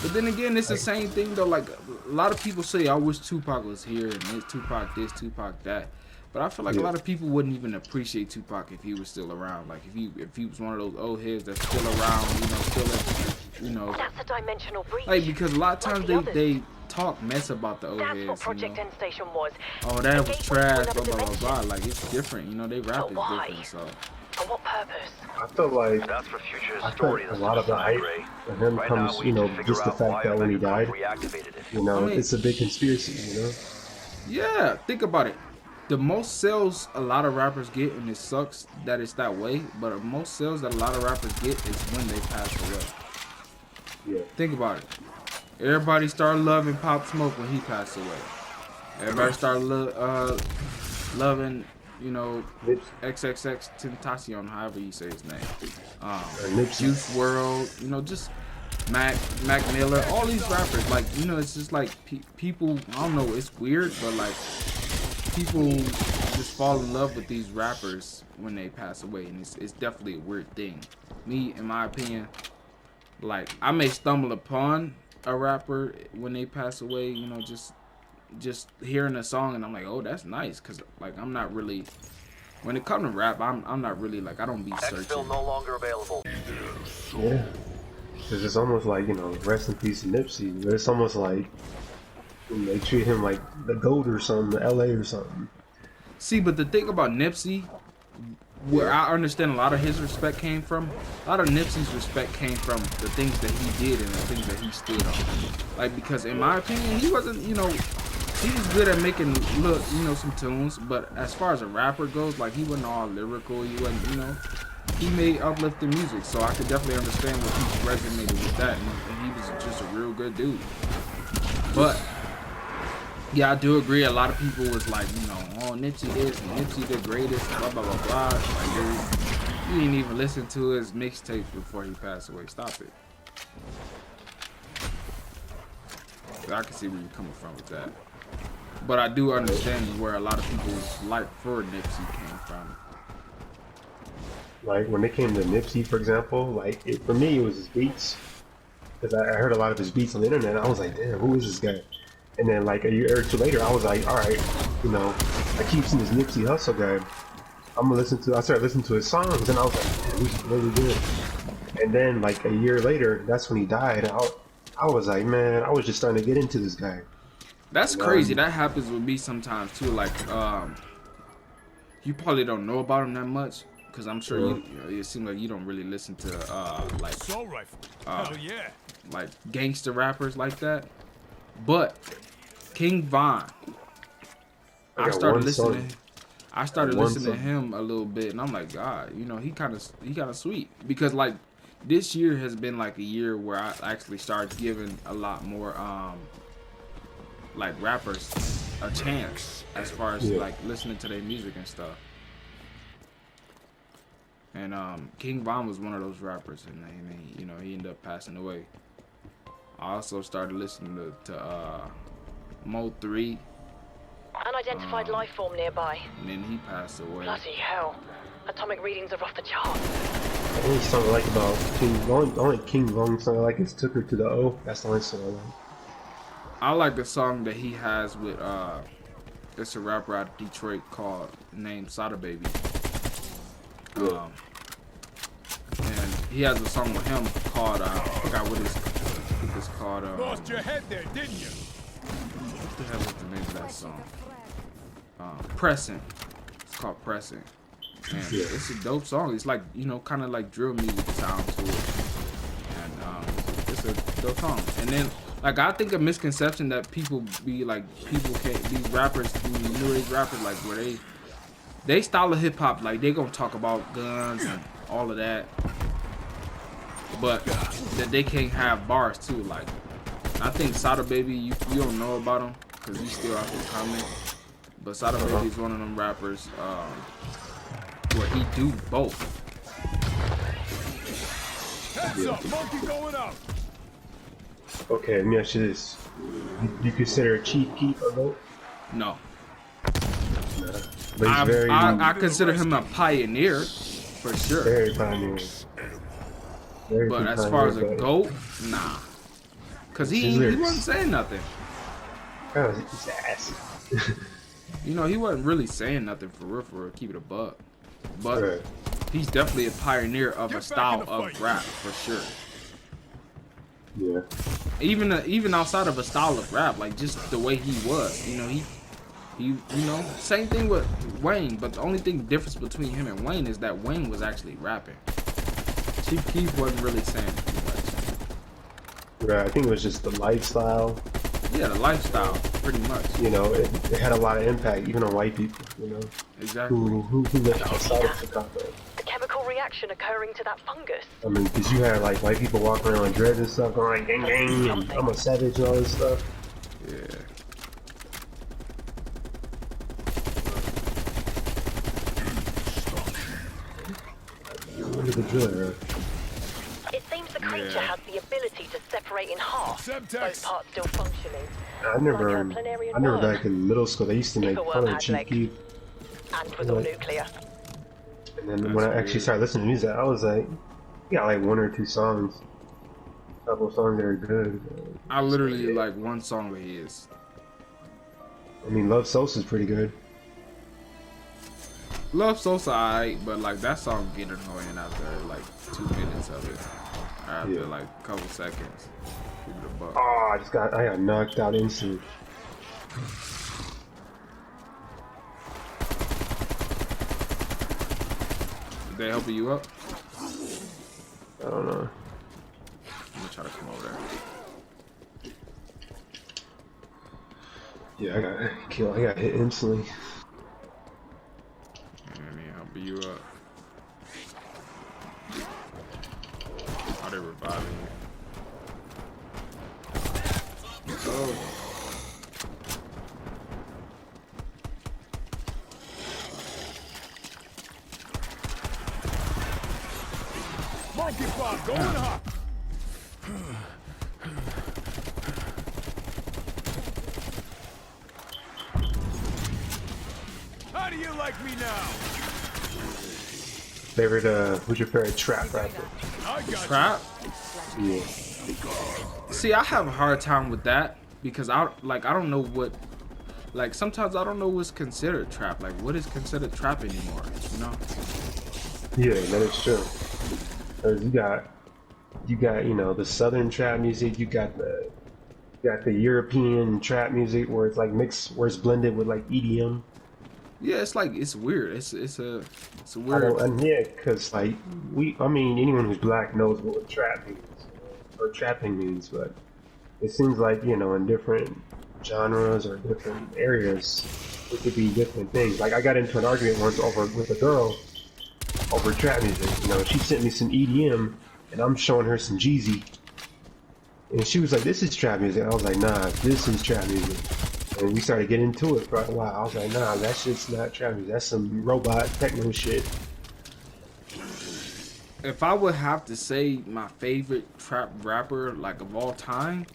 But then again, it's the same thing though. Like a lot of people say, I wish Tupac was here and it's Tupac this, Tupac that. But I feel like a lot of people wouldn't even appreciate Tupac if he was still around. Like if he was one of those old heads that's still around, you know, still, you know. That's a dimensional breach. Like, because a lot of times Like the they talk mess about the old That's heads. what Project You know? End Station was. Oh, that was Gateway to trash. another Blah blah blah dimension. blah. Like it's different. You know, they rap is why? different. So. For what purpose? I feel like That's for future I story. think a lot of the hype for him Right comes, now, we you know, need to figure just the out fact why that when he Omega died, Group reactivated it. you know, I mean- it's a big conspiracy, you know? Yeah, think about it. The most sales a lot of rappers get, and it sucks that it's that way, but the most sales that a lot of rappers get is when they pass away. Yeah. Think about it. Everybody started loving Pop Smoke when he passed away. Everybody started loving, you know, XXX Tentacion, however you say his name. Nipsey. Juice World, you know, just Mac Miller, all these rappers. Like, you know, it's just like people. I don't know. It's weird, but like people just fall in love with these rappers when they pass away, and it's definitely a weird thing. Me, in my opinion, like I may stumble upon a rapper when they pass away, you know, just hearing a song and I'm like, oh, that's nice, cause like I'm not really, when it comes to rap, I'm not really like, I don't be Exfil searching. no longer available. Yeah. Cause it's almost like, you know, rest in peace Nipsey, but it's almost like they treat him like the GOAT or something, the LA or something. See, but the thing about Nipsey, where I understand a lot of his respect came from, a lot of Nipsey's respect came from the things that he did and the things that he stood on. Like, because in my opinion, he wasn't, you know, he was good at making, look, you know, some tunes, but as far as a rapper goes, like, he wasn't all lyrical, he wasn't, you know, he made uplifting music, so I could definitely understand what he resonated with that, and he was just a real good dude. But yeah, I do agree. A lot of people was like, you know, oh, Nipsey this and Nipsey the greatest, blah blah blah blah. Like, dude, you didn't even listen to his mixtape before he passed away. Stop it. I can see where you're coming from with that, but I do understand where a lot of people's like for Nipsey came from. Like when it came to Nipsey, for example, like for me it was his beats, because I heard a lot of his beats on the internet. I was like, damn, who is this guy? And then like a year or two later, I was like, all right, you know, I keep seeing this Nipsey Hussle guy. I started listening to his songs, and I was like, man, he's really good. And then like a year later, that's when he died. I was like, man, I was just starting to get into this guy. That's crazy. That happens with me sometimes too. Like, you probably don't know about him that much, because I'm sure you know, it seems like you don't really listen to like Soul rifle. Hell yeah. like gangster rappers like that. But King Von, I started listening to him a little bit, and I'm like, God, you know, he kind of sweet, because like this year has been like a year where I actually started giving a lot more like rappers a chance as far as like listening to their music and stuff. And King Von was one of those rappers, and you know, he ended up passing away. I also started listening to Mo 3. Unidentified life form nearby. And then he passed away. Bloody hell. Atomic readings are off the charts. The only song I like about the only King Von song I like is Took Her to the O. That's the only song I like. I like the song that he has with it's a rapper out of Detroit named Sada Baby. And he has a song with him called I forgot what it's called. Lost your head there, didn't you? What the hell is the name of that song? Pressing. It's called Pressing. And it's a dope song. It's like, you know, kind of like drill music sound to it. And it's a dope song. And then, like, I think a misconception that people be like, these rappers, these new age rappers, like, where they style of hip hop, like, they gonna talk about guns and all of that, but that they can't have bars too. Like, I think Sada Baby, you don't know about him because he's still out there coming, but Sada Baby is one of them rappers where he do both. Heads up, monkey going up. Okay, let me ask you this: you consider Chief Keef a GOAT? No. But he's very, I consider him a pioneer for sure. very pioneer. Very But big as far as a pioneer, GOAT, nah. Cause he wasn't saying nothing. but he's ass. You know, he wasn't really saying nothing for real, keep it a buck. But Right. he's definitely a pioneer of Get a back style in the of fight. rap for sure. Yeah. Even outside of a style of rap, like just the way he was, you know, he you know, same thing with Wayne, but the only difference between him and Wayne is that Wayne was actually rapping. Chief Keef wasn't really saying too much. Right. I think it was just the lifestyle. Yeah, the lifestyle, pretty much. You know, it had a lot of impact, even on white people. You know, Exactly. who lived outside of Chicago. The chemical reaction occurring to that fungus. I mean, because you had like white people walking around with dreads and stuff, going like gang gang, and I'm a savage and all this stuff. Yeah. Look at the drill. It seems the creature Yeah. has the ability to separate in half, Semtex. both parts still functioning, I remember worm. back in middle school they used to make If a worm fun of had Chief legs. Keef, and was all nuclear. and then That's when I actually weird. started listening to music, I was like, he got like one or two songs, a couple of songs that are good. I literally like one song of his. I mean, Love Sosa's pretty good. Love Sosa, alright, but like that song get annoying after like 2 minutes of it. after like a couple seconds. Keep it a buck. Oh, I got knocked out instantly. Is they helping you up? I don't know. I'm gonna try to come over there. Yeah, I got killed. I got hit instantly. I mean, helping you up. Are they reviving you? Oh. Monkey pop, going hot. How do you like me now? Who's your favorite trap rapper? I got Trap? Yeah. See, I have a hard time with that because I don't know what, like sometimes I don't know what's considered trap. Like what is considered trap anymore? You know? Yeah, that is true. 'Cause you got the southern trap music. You got the European trap music where it's like mixed, where it's blended with like EDM. Yeah, it's like it's weird. It's a weird. Yeah, because like anyone who's black knows what trap means or trapping means, but it seems like in different genres or different areas, it could be different things. Like I got into an argument once with a girl over trap music. She sent me some EDM, and I'm showing her some Jeezy, and she was like, "This is trap music." I was like, "Nah, this is trap music." And we started getting into it for a while. I was like, "Nah, that shit's not trap music. That's some robot techno shit." If I would have to say my favorite trap rapper like of all time,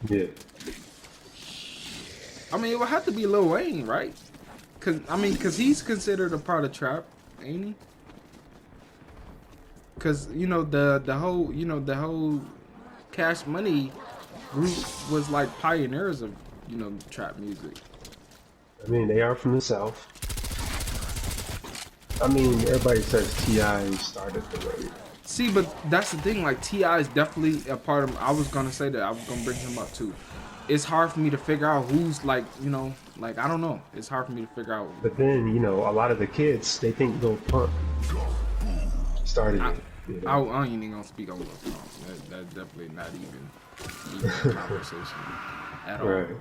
Yeah. I mean it would have to be Lil Wayne, right? Cause he's considered a part of trap, ain't he? Cause the whole Cash Money group was like pioneers of trap music. I mean, they are from the South. I mean, everybody says T.I. started the way. See, but that's the thing. Like T.I. is definitely a part of. I was gonna say that. I was gonna bring him up too. It's hard for me to figure out who's like I don't know. It's hard for me to figure out. But then a lot of the kids, they think Lil Pump started it. I ain't even gonna speak on Lil Pump. That's definitely not even a conversation at all. Right.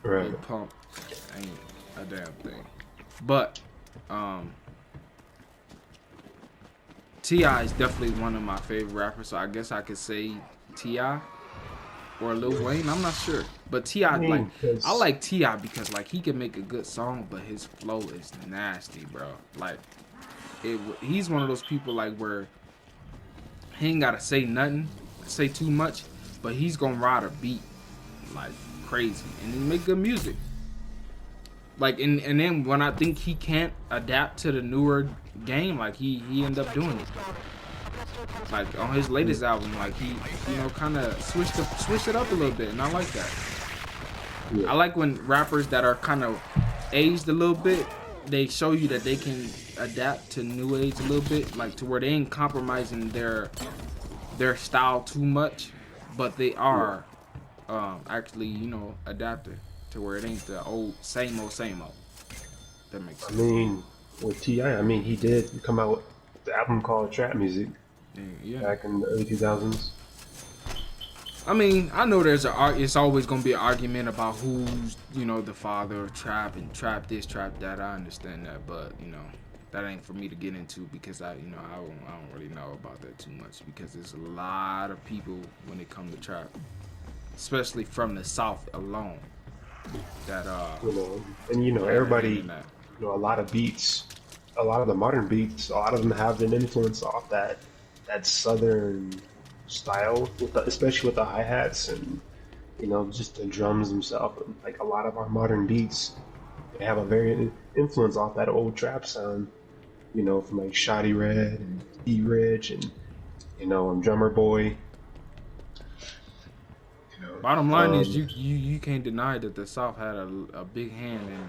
Right. Lil Pump ain't a damn thing. But T.I. is definitely one of my favorite rappers, so I guess I could say T.I. or Lil Wayne. I'm not sure, but T.I. I like T.I. because like he can make a good song, but his flow is nasty, bro. Like he's one of those people like where he ain't gotta say nothing, say too much, but he's gonna ride a beat like crazy and he make good music. Like and then when I think he can't adapt to the newer game, like he end up doing it. Like on his latest album, like he kind of switched it up a little bit, and I like that. Yeah. I like when rappers that are kind of aged a little bit, they show you that they can adapt to new age a little bit, like to where they ain't compromising their style too much, but they are actually adapting to where it ain't the old same old. That makes sense. I mean, with T.I., he did come out with the album called Trap Music. Yeah. Back in the early 2000s. I mean, I know it's always gonna be an argument about who's the father of trap and trap this, trap that. I understand that, but that ain't for me to get into because I don't really know about that too much because there's a lot of people when it comes to trap, especially from the South alone, that everybody, a lot of beats, a lot of the modern beats, a lot of them have an influence off that southern style, especially with the hi-hats and just the drums themselves. Like a lot of our modern beats, they have a very influence off that old trap sound, from like Shoddy Red and E-Rich and Drummer Boy. Bottom line is you can't deny that the South had a big hand in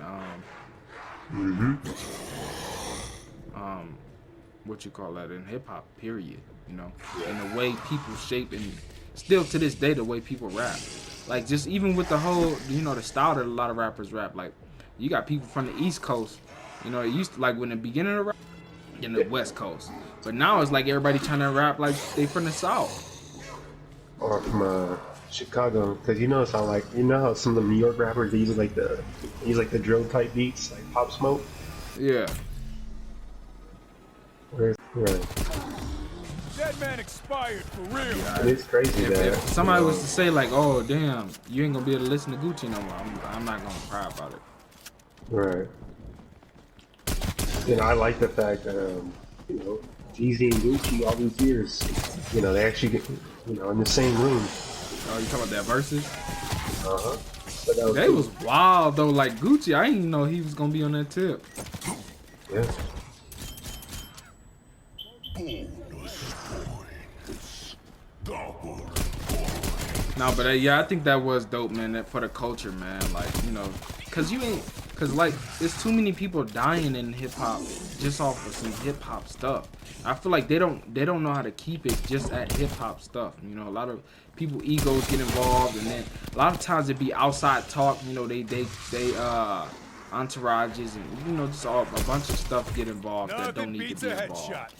what you call that, in hip hop, period. You know, and the way people shape, and still to this day, the way people rap. Like, just even with the whole, you know, the style that a lot of rappers rap. Like, you got people from the East Coast, you know, it used to, like, when the beginning of rap, in the West Coast. But now it's like everybody trying to rap like they from the South. Or from Chicago, because you notice how, like, you know how some of the New York rappers, they use like the drill type beats, like Pop Smoke. Yeah. Right. That man expired for real. And it's crazy that If somebody was to say like, "Oh damn, you ain't gonna be able to listen to Gucci no more," I'm not gonna cry about it. right. You know, I like the fact that you know, Jeezy and Gucci all these years, you know, they actually get, you know, in the same room. Oh, you talking about that verses? Uh-huh. But that was They was wild though. Like Gucci, I didn't even know he was gonna be on that tip. yeah. No, but yeah, I think that was dope, man. That for the culture, man. Like, you know, cause like it's too many people dying in hip hop just off of some hip hop stuff. I feel like they don't know how to keep it just at hip hop stuff. You know, a lot of people egos get involved, and then a lot of times it be outside talk. You know, they entourages and, you know, just a bunch of stuff get involved that don't Nothing need beats to be a involved. headshot.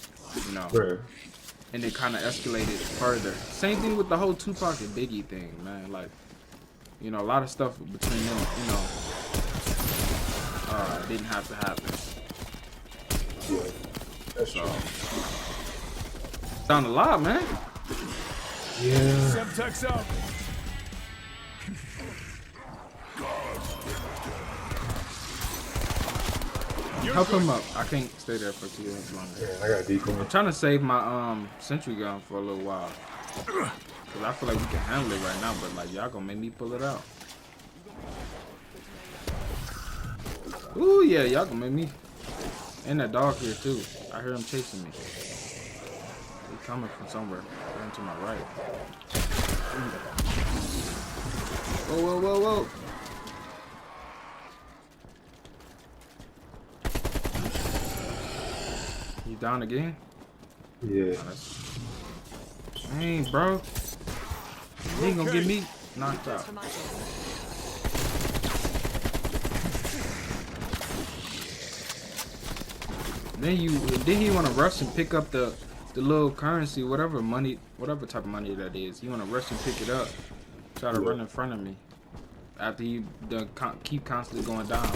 You know. Right. And it kind of escalated further. Same thing with the whole Tupac and Biggie thing, man. Like, you know, a lot of stuff between them, you know, didn't have to happen. Yeah. That's So, true. done a lot, man. Yeah. Semtex out. Help him up. I can't stay there for 2 minutes longer. Yeah, I got decoy. I'm trying to save my sentry gun for a little while. Cause I feel like we can handle it right now, but like y'all gonna make me pull it out. Ooh yeah, y'all gonna make me. And that dog here too. I hear him chasing me. He coming from somewhere. Going to my right. Whoa, whoa, whoa, whoa. You down again? Yeah. Dang, bro. He ain't gonna get me knocked out. Then he wanna rush and pick up the little currency, whatever money, whatever type of money that is. He wanna rush and pick it up. Try to run in front of me. After he keep constantly going down.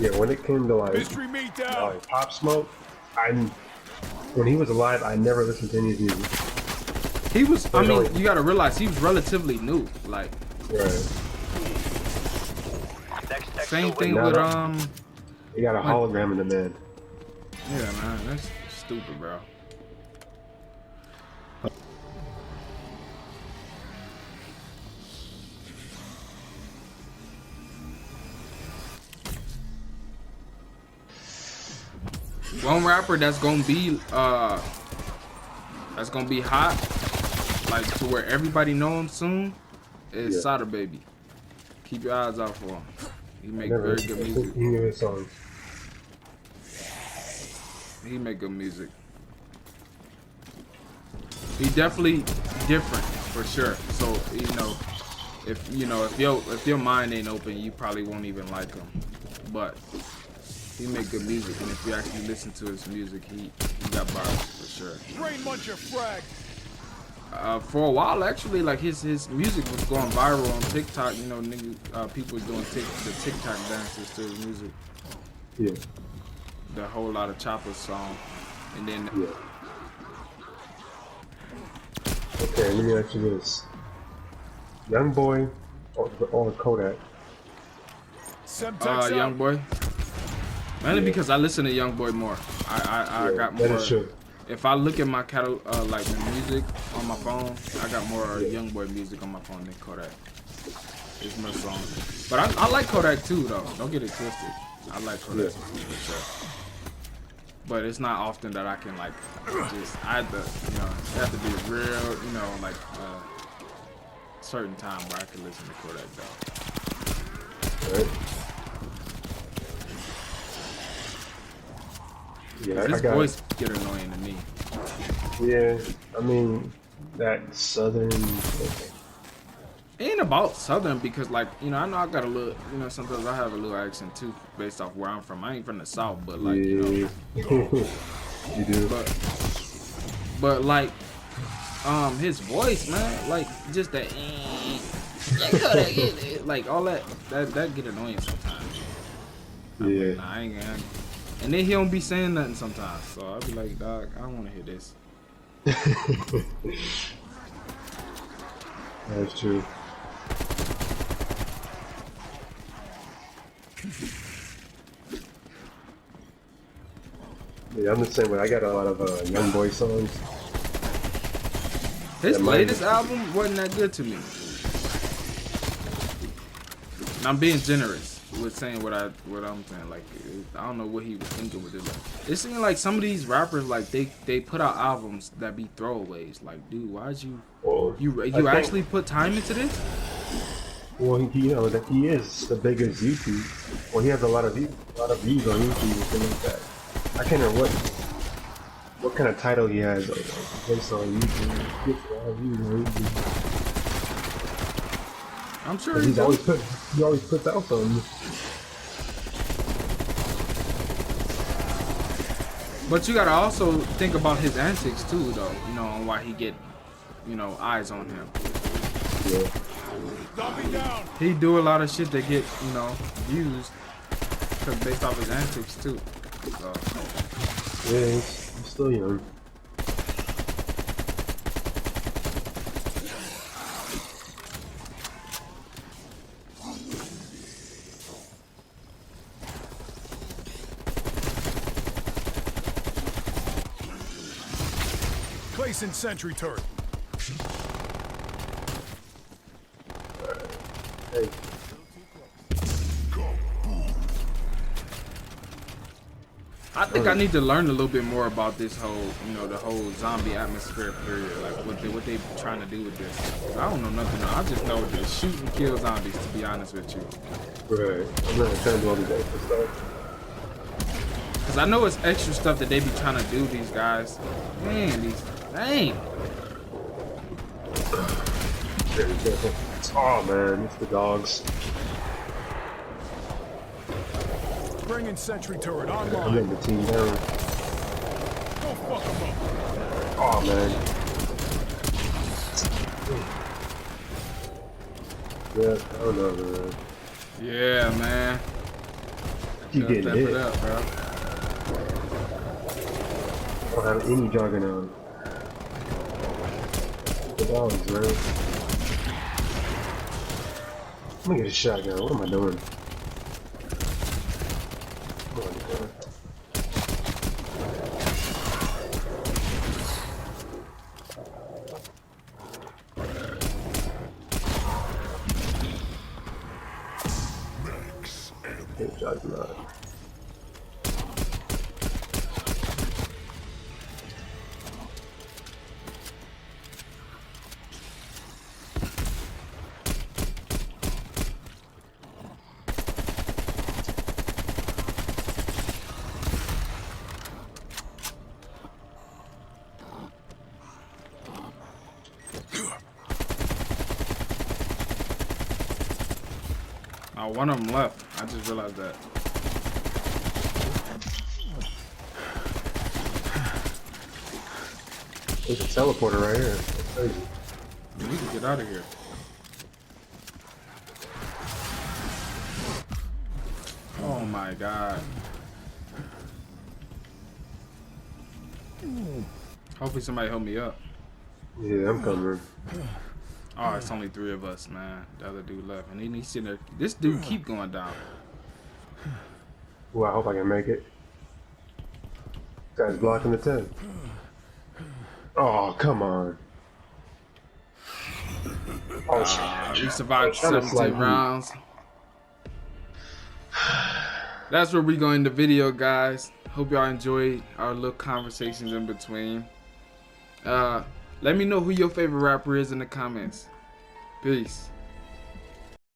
Yeah, when it came to Mystery meat down. like Pop Smoke, when he was alive, I never listened to any of his music. He was, I mean, you gotta realize he was relatively new. Like, Right. same thing with He got a hologram in the man. yeah, man, that's stupid, bro. One rapper that's gonna be hot, like to where everybody know him soon, is Sada Baby. Keep your eyes out for him. He make very good music. He knew his songs. He make good music. He definitely different for sure. So if your mind ain't open, you probably won't even like him. But he make good music, and if you actually listen to his music, he got bars for sure. Brain muncher frag. For a while, actually, like his music was going viral on TikTok. You know, people was doing the TikTok dances to his music. Yeah. The whole lot of Chopper's song, and then Yeah. Okay, let me ask you this: Young Boy or Kodak? Semtex out. Young Boy. Mainly because I listen to Young Boy more. I got more. That is true. If I look at my catalog, like music on my phone, I got more Young Boy music on my phone than Kodak. It's my song. But I like Kodak too, though. Don't get it twisted. I like Kodak for sure. But it's not often that I can like just it have to be real, like certain time where I can listen to Kodak though. Right. Yeah, His I got voice get annoying to me. Yeah, I mean that southern. It ain't about Southern because, like, you know, I know I got a little, you know, sometimes I have a little accent too based off where I'm from. I ain't from the South, but like, you know, You do. but like, his voice, man, like just that, like all that get annoying sometimes. I'm like, Yeah. nah, I ain't gonna. And then he don't be saying nothing sometimes, so I'll be like, dog, I don't want to hear this. That's true. Yeah, I'm the same way. I got a lot of young boy songs. His latest album wasn't that good to me. And I'm being generous with saying what I'm saying. Like, I don't know what he was thinking with it. Like, it seemed like some of these rappers, like they put out albums that be throwaways. Like, dude, why'd you actually put time into this? Well, you know that he is the biggest YouTube. Well, he has a lot of views on YouTube and things like that. I can't remember what kind of title he has based on YouTube. He gets a lot of views on YouTube. I'm sure he always puts out something. But you gotta also think about his antics too, though. You know, on why he get, you know, eyes on him. Yeah. He do a lot of shit that get, you know, views, cause based off his antics too. So. Yeah, he's still young. Placing sentry turret. Hey. I think I need to learn a little bit more about this whole, you know, the whole zombie atmosphere period, like what they trying to do with this. I don't know nothing. I just know to shoot and kill zombies. To be honest with you. Right. I'm not trying to do all these extra stuff. Cause I know it's extra stuff that they be trying to do. These guys, man, dang. Oh man, it's the dogs. Bringing sentry turret I'm online. letting the team down. Go fuck him up. Oh man. Yeah, I don't know, man. Yeah, man. Keep getting Step hit. it up, bro. I don't have any juggernaut. The dogs, man. I'm gonna get a shotgun. What am I doing? Come on, man. Good juggernaut. Oh, one of them left. I just realized that. There's a teleporter right here. That's crazy. We need to get out of here. Oh my god. Hopefully somebody help me up. Yeah, I'm coming. Oh, it's only 3 of us, man. The other dude left. And he's sitting there. This dude keep going down. Well, I hope I can make it. Guy's blocking the 10. Oh, come on. Oh, We survived 17 rounds. That's where we go in the video, guys. Hope y'all enjoyed our little conversations in between. Let me know who your favorite rapper is in the comments. Peace.